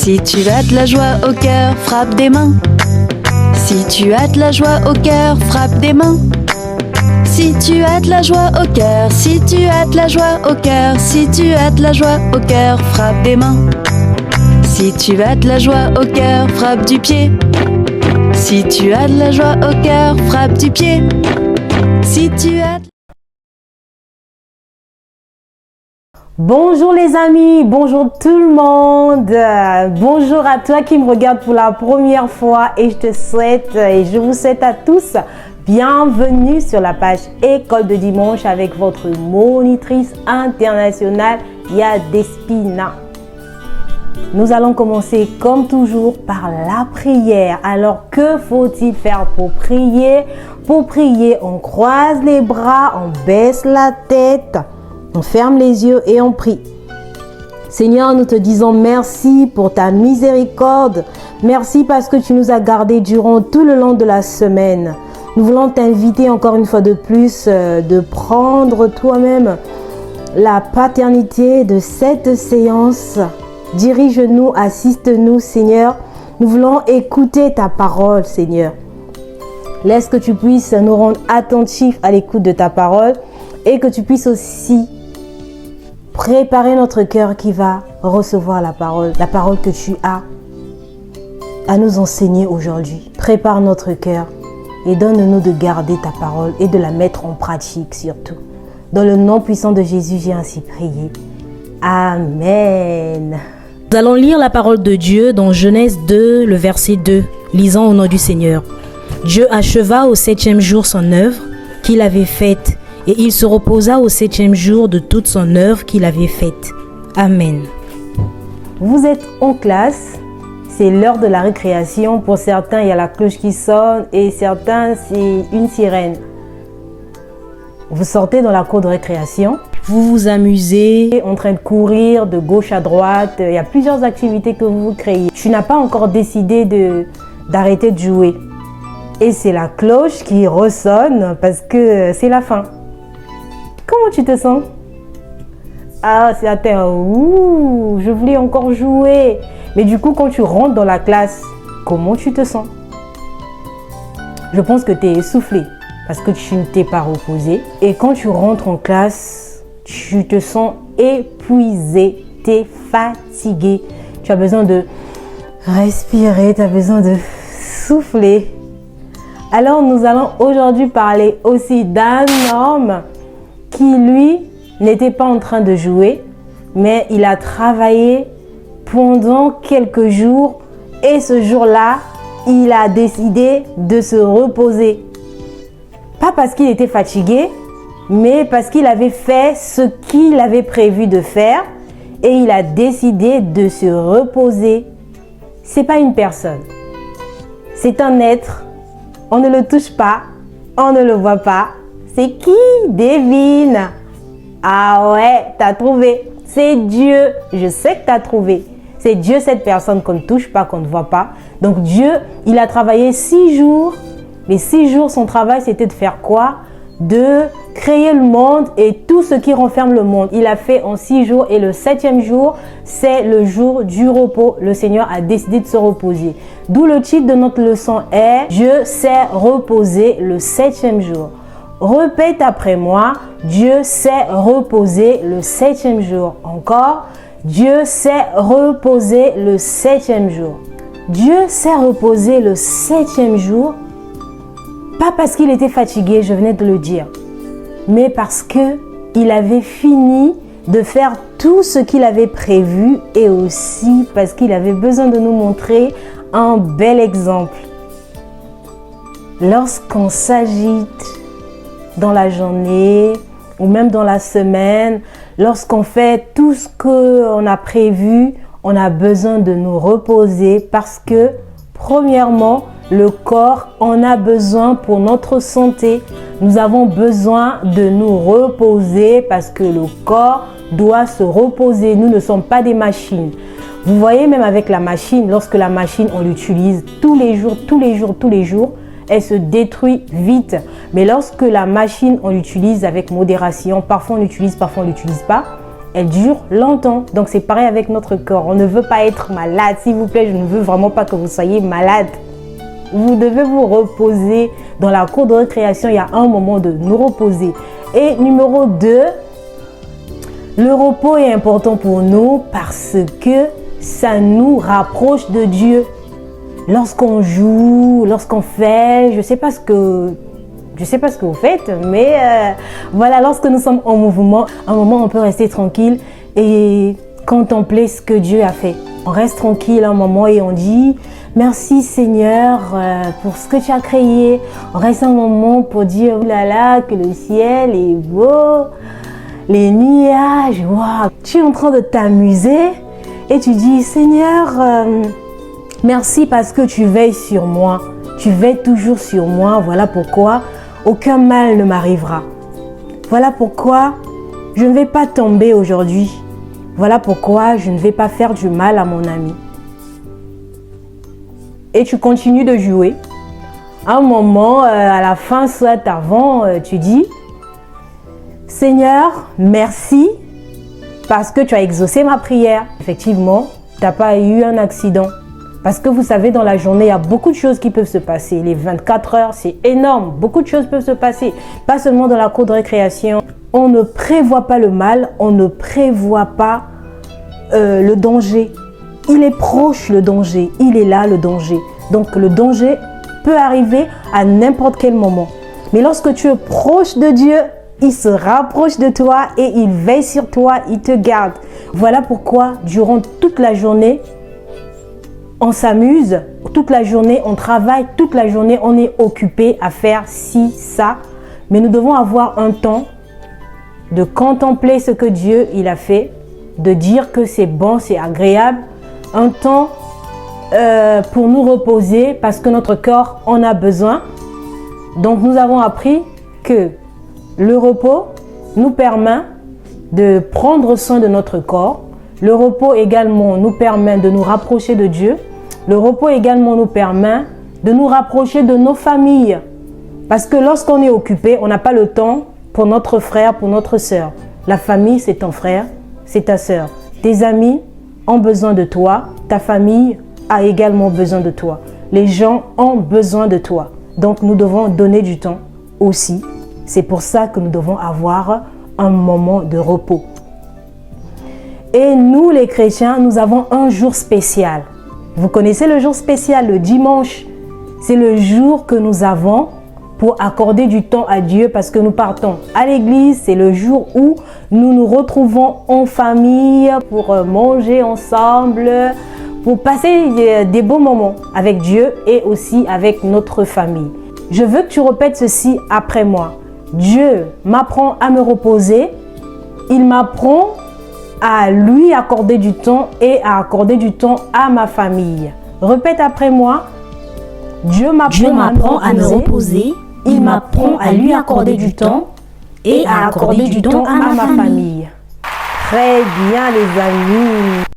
Si tu as de la joie au cœur, frappe des mains. Si tu as de la joie au cœur, frappe des mains. Si tu as de la joie au cœur, si tu as de la joie au cœur, si tu as de la joie au cœur, frappe des mains. Si tu as de la joie au cœur, frappe du pied. Si tu as de la joie au cœur, frappe du pied. Si tu as... Bonjour les amis, bonjour tout le monde, bonjour à toi qui me regarde pour la première fois et je vous souhaite à tous bienvenue sur la page École de Dimanche avec votre monitrice internationale Yadespina. Nous allons commencer comme toujours par la prière. Alors que faut-il faire pour prier? Pour prier, on croise les bras, on baisse la tête. On ferme les yeux et on prie. Seigneur, nous te disons merci pour ta miséricorde. Merci parce que tu nous as gardés durant tout le long de la semaine. Nous voulons t'inviter encore une fois de plus de prendre toi-même la paternité de cette séance. Dirige-nous, assiste-nous, Seigneur. Nous voulons écouter ta parole, Seigneur. Laisse que tu puisses nous rendre attentifs à l'écoute de ta parole et que tu puisses aussi préparer notre cœur qui va recevoir la parole que tu as à nous enseigner aujourd'hui. Prépare notre cœur et donne-nous de garder ta parole et de la mettre en pratique surtout. Dans le nom puissant de Jésus, j'ai ainsi prié. Amen. Nous allons lire la parole de Dieu dans Genèse 2, le verset 2. Lisons au nom du Seigneur. Dieu acheva au 7e jour son œuvre qu'il avait faite. Et il se reposa au 7e jour de toute son œuvre qu'il avait faite. Amen. Vous êtes en classe, c'est l'heure de la récréation. Pour certains, il y a la cloche qui sonne et certains, c'est une sirène. Vous sortez dans la cour de récréation. Vous vous amusez. En train de courir de gauche à droite. Il y a plusieurs activités que vous créez. Tu n'as pas encore décidé d'arrêter de jouer. Et c'est la cloche qui ressonne parce que c'est la fin. Comment tu te sens? Ah, c'est à terre. Ouh, je voulais encore jouer. Mais du coup, quand tu rentres dans la classe, comment tu te sens? Je pense que tu es essoufflé parce que tu ne t'es pas reposé. Et quand tu rentres en classe, tu te sens épuisé, tu es fatigué. Tu as besoin de respirer, tu as besoin de souffler. Alors, nous allons aujourd'hui parler aussi d'un homme qui, lui, n'était pas en train de jouer, mais il a travaillé pendant quelques jours et ce jour-là, il a décidé de se reposer. Pas parce qu'il était fatigué, mais parce qu'il avait fait ce qu'il avait prévu de faire et il a décidé de se reposer. C'est pas une personne, c'est un être. On ne le touche pas, on ne le voit pas. C'est qui? Devine. Ah ouais, t'as trouvé. C'est Dieu. Je sais que t'as trouvé. C'est Dieu, cette personne qu'on ne touche pas, qu'on ne voit pas. Donc Dieu, il a travaillé 6 jours. Les 6 jours, son travail, c'était de faire quoi? De créer le monde et tout ce qui renferme le monde. Il a fait en 6 jours et le 7e jour, c'est le jour du repos. Le Seigneur a décidé de se reposer. D'où le titre de notre leçon est « Dieu s'est reposé le 7e jour ». Répète après moi, Dieu s'est reposé le 7e jour. Encore, Dieu s'est reposé le 7e jour. Dieu s'est reposé le 7e jour, pas parce qu'il était fatigué, je venais de le dire, mais parce qu'il avait fini de faire tout ce qu'il avait prévu et aussi parce qu'il avait besoin de nous montrer un bel exemple. Lorsqu'on s'agite dans la journée ou même dans la semaine, lorsqu'on fait tout ce qu'on a prévu, on a besoin de nous reposer parce que, premièrement, le corps en a besoin pour notre santé. Nous avons besoin de nous reposer parce que le corps doit se reposer. Nous ne sommes pas des machines. Vous voyez, même avec la machine, lorsque la machine, on l'utilise tous les jours, elle se détruit vite. Mais lorsque la machine, on l'utilise avec modération, parfois on l'utilise, parfois on ne l'utilise pas, elle dure longtemps. Donc c'est pareil avec notre corps. On ne veut pas être malade. S'il vous plaît, je ne veux vraiment pas que vous soyez malade. Vous devez vous reposer. Dans la cour de récréation, il y a un moment de nous reposer. Et numéro 2, le repos est important pour nous parce que ça nous rapproche de Dieu. Lorsqu'on joue, lorsqu'on fait, je sais pas ce que vous faites, mais voilà, lorsque nous sommes en mouvement, un moment on peut rester tranquille et contempler ce que Dieu a fait. On reste tranquille un moment et on dit merci Seigneur pour ce que tu as créé. On reste un moment pour dire oh là là, que le ciel est beau, les nuages, waouh. Tu es en train de t'amuser et tu dis Seigneur, merci parce que tu veilles sur moi. Tu veilles toujours sur moi. Voilà pourquoi aucun mal ne m'arrivera. Voilà pourquoi je ne vais pas tomber aujourd'hui. Voilà pourquoi je ne vais pas faire du mal à mon ami. Et tu continues de jouer. À un moment, à la fin, soit avant, tu dis Seigneur, merci parce que tu as exaucé ma prière. Effectivement, tu n'as pas eu un accident. Parce que vous savez, dans la journée, il y a beaucoup de choses qui peuvent se passer. Les 24 heures, c'est énorme. Beaucoup de choses peuvent se passer. Pas seulement dans la cour de récréation. On ne prévoit pas le mal. On ne prévoit pas le danger. Il est proche, le danger. Il est là, le danger. Donc, le danger peut arriver à n'importe quel moment. Mais lorsque tu es proche de Dieu, il se rapproche de toi et il veille sur toi. Il te garde. Voilà pourquoi, durant toute la journée, on s'amuse, toute la journée, on travaille, toute la journée, on est occupé à faire ci, ça. Mais nous devons avoir un temps de contempler ce que Dieu il a fait, de dire que c'est bon, c'est agréable. Un temps pour nous reposer parce que notre corps en a besoin. Donc nous avons appris que le repos nous permet de prendre soin de notre corps. Le repos également nous permet de nous rapprocher de Dieu. Le repos également nous permet de nous rapprocher de nos familles. Parce que lorsqu'on est occupé, on n'a pas le temps pour notre frère, pour notre sœur. La famille, c'est ton frère, c'est ta sœur. Tes amis ont besoin de toi. Ta famille a également besoin de toi. Les gens ont besoin de toi. Donc nous devons donner du temps aussi. C'est pour ça que nous devons avoir un moment de repos. Et nous, les chrétiens, nous avons un jour spécial. Vous connaissez le jour spécial, le dimanche. C'est le jour que nous avons pour accorder du temps à Dieu parce que nous partons à l'église. C'est le jour où nous nous retrouvons en famille pour manger ensemble, pour passer des beaux moments avec Dieu et aussi avec notre famille. Je veux que tu répètes ceci après moi. Dieu m'apprend à me reposer. Il m'apprend à lui accorder du temps et à accorder du temps à ma famille. Répète après moi. Dieu m'apprend à me reposer. Il m'apprend à lui accorder du temps et à accorder du temps à ma famille. Très bien les amis.